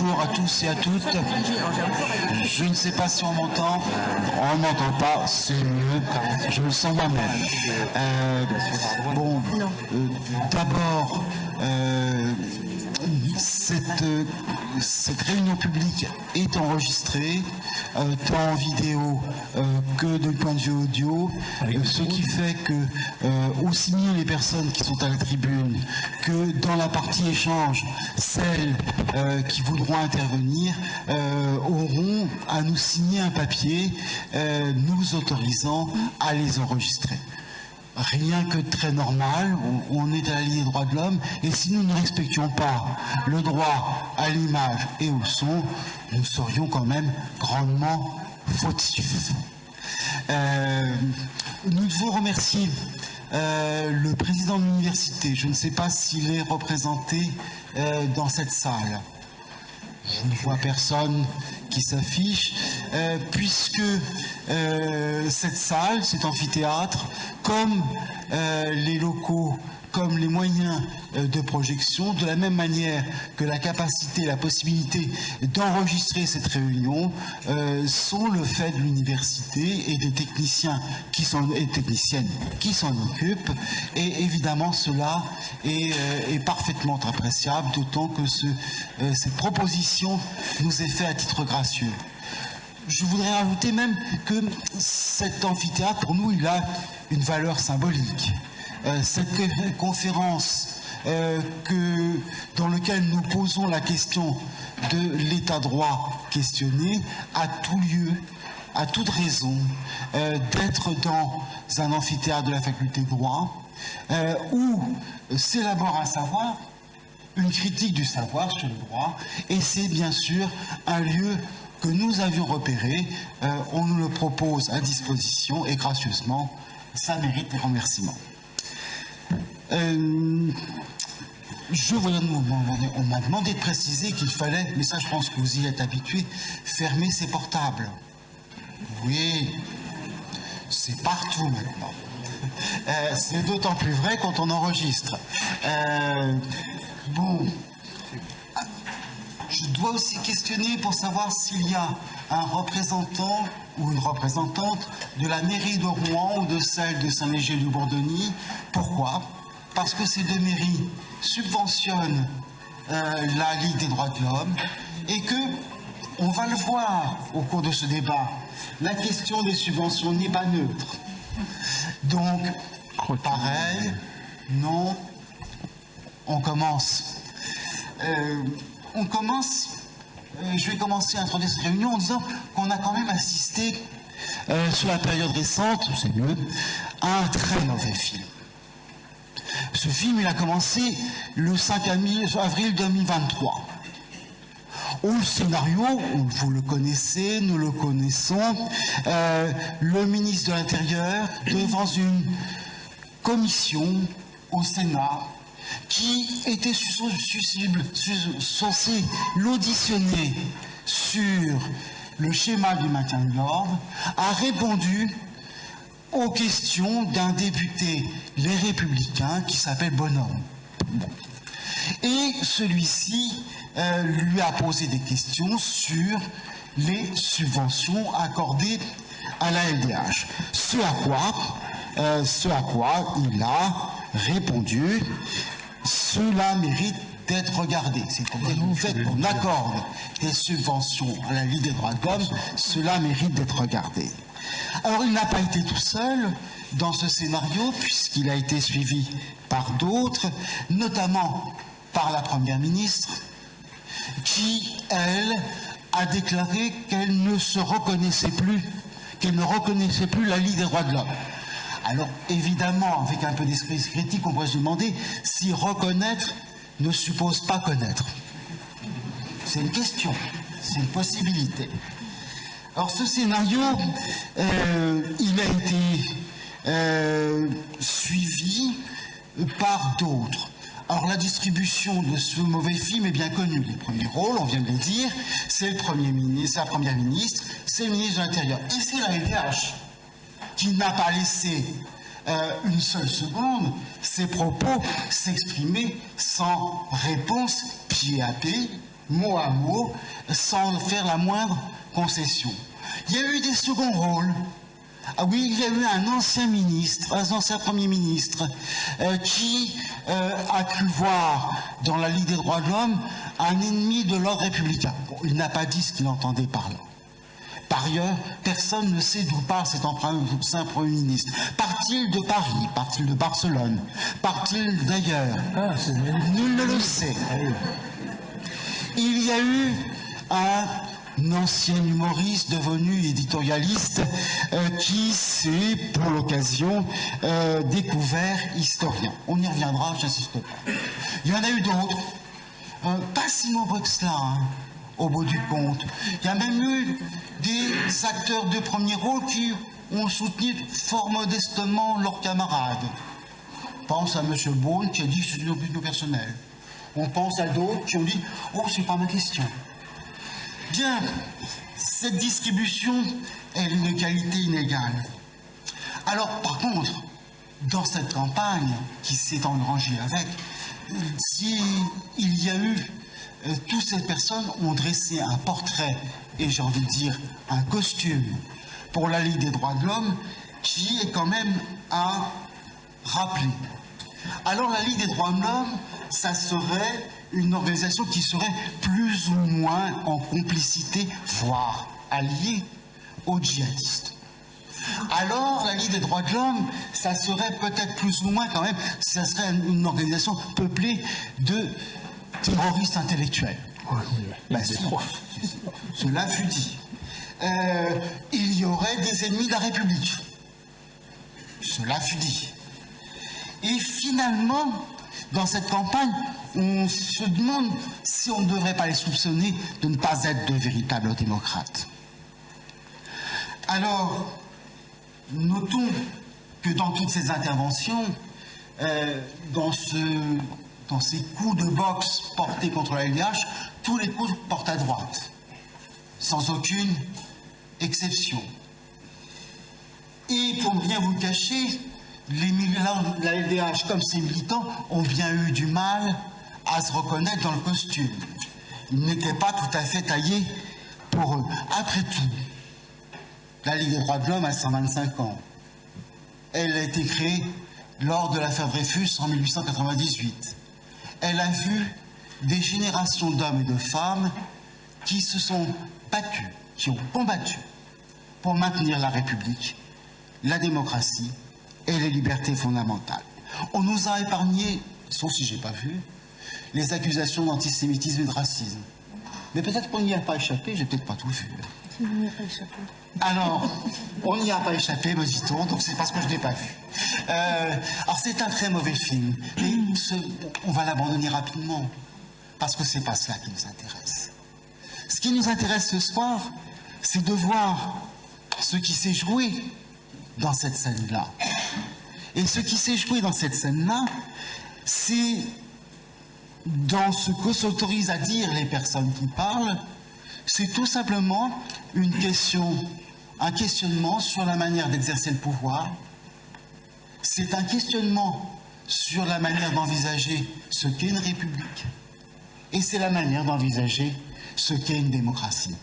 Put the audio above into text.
Bonjour à tous et à toutes. Je ne sais pas si on m'entend. On ne m'entend pas, c'est mieux. Je me sens moi-même. D'abord, cette réunion publique est enregistrée, tant en vidéo que du point de vue audio, ce qui fait que aussi bien les personnes qui sont à la tribune que dans la partie échange, celles qui voudront intervenir auront à nous signer un papier nous autorisant à les enregistrer. Rien que très normal, on est à la ligne des droits de l'homme, et si nous ne respections pas le droit à l'image et au son, nous serions quand même grandement fautifs. Nous devons remercier le président de l'université. Je ne sais pas s'il est représenté dans cette salle. Je ne vois personne qui s'affiche, puisque cette salle, cet amphithéâtre, comme les locaux, comme les moyens de projection, de la même manière que la capacité, la possibilité d'enregistrer cette réunion, sont le fait de l'université et des techniciens et techniciennes qui s'en occupent. Et évidemment, cela est parfaitement appréciable, d'autant que cette proposition nous est faite à titre gracieux. Je voudrais rajouter même que cet amphithéâtre, pour nous, il a une valeur symbolique. Cette conférence dans laquelle nous posons la question de l'état droit questionné a tout lieu, a toute raison d'être dans un amphithéâtre de la faculté de droit où s'élabore un savoir, une critique du savoir sur le droit, et c'est bien sûr un lieu que nous avions repéré. On nous le propose à disposition et gracieusement, ça mérite des remerciements. On m'a demandé de préciser qu'il fallait, mais ça je pense que vous y êtes habitués, fermer ses portables. Oui, c'est partout maintenant. C'est d'autant plus vrai quand on enregistre. Je dois aussi questionner pour savoir s'il y a un représentant ou une représentante de la mairie de Rouen ou de celle de Saint-Léger-du-Bourdonny. Pourquoi ? Parce que ces deux mairies subventionnent la Ligue des droits de l'homme et que, on va le voir au cours de ce débat, la question des subventions n'est pas neutre. Donc, pareil, non, on commence. Je vais commencer à introduire cette réunion en disant qu'on a quand même assisté, sur la période récente, c'est mieux, à un très mauvais film. Ce film, il a commencé le 5 avril 2023. Le scénario, vous le connaissez, nous le connaissons, le ministre de l'Intérieur devant une commission au Sénat qui était censé l'auditionner sur le schéma du maintien de l'ordre, a répondu aux questions d'un député Les Républicains qui s'appelle Bonhomme. Et celui-ci lui a posé des questions sur les subventions accordées à la LDH. Ce à quoi il a répondu: cela mérite d'être regardé. C'est-à-dire le fait qu'on accorde des subventions à la Ligue des droits de l'homme, cela mérite d'être regardé. Alors il n'a pas été tout seul dans ce scénario, puisqu'il a été suivi par d'autres, notamment par la Première ministre, qui, elle, a déclaré qu'elle ne reconnaissait plus la Ligue des droits de l'homme. Alors évidemment, avec un peu d'esprit critique, on pourrait se demander si reconnaître ne suppose pas connaître. C'est une question, c'est une possibilité. Alors ce scénario, il a été suivi par d'autres. Alors la distribution de ce mauvais film est bien connue. Les premiers rôles, on vient de les dire, c'est le Premier ministre, c'est la Première ministre, c'est le ministre de l'Intérieur. Et c'est la LDH qui n'a pas laissé une seule seconde ses propos s'exprimer sans réponse pied à pied mot à mot, sans faire la moindre concession. Il y a eu des seconds rôles. Ah oui, il y a eu un ancien ministre, un ancien Premier ministre, qui a cru voir dans la Ligue des droits de l'homme un ennemi de l'ordre républicain. Bon, il n'a pas dit ce qu'il entendait par là. Par ailleurs, personne ne sait d'où part cet ancien Premier ministre. Part-il de Paris? Part-il de Barcelone? Part-il d'ailleurs? Nul ne le sait. Il y a eu un ancien humoriste devenu éditorialiste qui s'est, pour l'occasion, découvert historien. On y reviendra, j'insiste pas. Il y en a eu d'autres, pas si nombreux que cela, hein, au bout du compte. Il y a même eu des acteurs de premier rôle qui ont soutenu fort modestement leurs camarades. On pense à M. Beaune qui a dit que c'est une opinion personnelle. On pense à d'autres qui ont dit « Oh, c'est pas ma question ». Bien, cette distribution est d'une qualité inégale. Alors, par contre, dans cette campagne qui s'est engrangée avec, il y a eu, toutes ces personnes ont dressé un portrait, et j'ai envie de dire un costume, pour la Ligue des droits de l'homme, qui est quand même à rappeler. Alors, la Ligue des droits de l'homme, ça serait une organisation qui serait plus ou moins en complicité, voire alliée aux djihadistes. Alors, la Ligue des droits de l'homme, ça serait peut-être plus ou moins quand même, ça serait une organisation peuplée de terroristes intellectuels. Ben, cela fut dit. Il y aurait des ennemis de la République. Cela fut dit. Et finalement, dans cette campagne, on se demande si on ne devrait pas les soupçonner de ne pas être de véritables démocrates. Alors, notons que dans toutes ces interventions, dans ces coups de boxe portés contre la LDH, tous les coups portent à droite, sans aucune exception. Et pour ne rien vous cacher, les militants de la LDH, comme ces militants, ont bien eu du mal à se reconnaître dans le costume. Ils n'étaient pas tout à fait taillés pour eux. Après tout, la Ligue des droits de l'homme a 125 ans. Elle a été créée lors de l'affaire Dreyfus en 1898. Elle a vu des générations d'hommes et de femmes qui se sont battus, qui ont combattu pour maintenir la République, la démocratie et les libertés fondamentales. On nous a épargné, sauf si je n'ai pas vu, les accusations d'antisémitisme et de racisme. Mais peut-être qu'on n'y a pas échappé, j'ai peut-être pas tout vu. On n'y a pas échappé. Alors, on n'y a pas échappé, me dit-on, donc c'est parce que je n'ai pas vu. Alors c'est un très mauvais film, mais on va l'abandonner rapidement, parce que c'est pas cela qui nous intéresse. Ce qui nous intéresse ce soir, c'est de voir ce qui s'est joué dans cette scène-là. Et ce qui s'est joué dans cette scène-là, c'est dans ce que s'autorisent à dire les personnes qui parlent, c'est tout simplement un questionnement sur la manière d'exercer le pouvoir. C'est un questionnement sur la manière d'envisager ce qu'est une république. Et c'est la manière d'envisager ce qu'est une démocratie.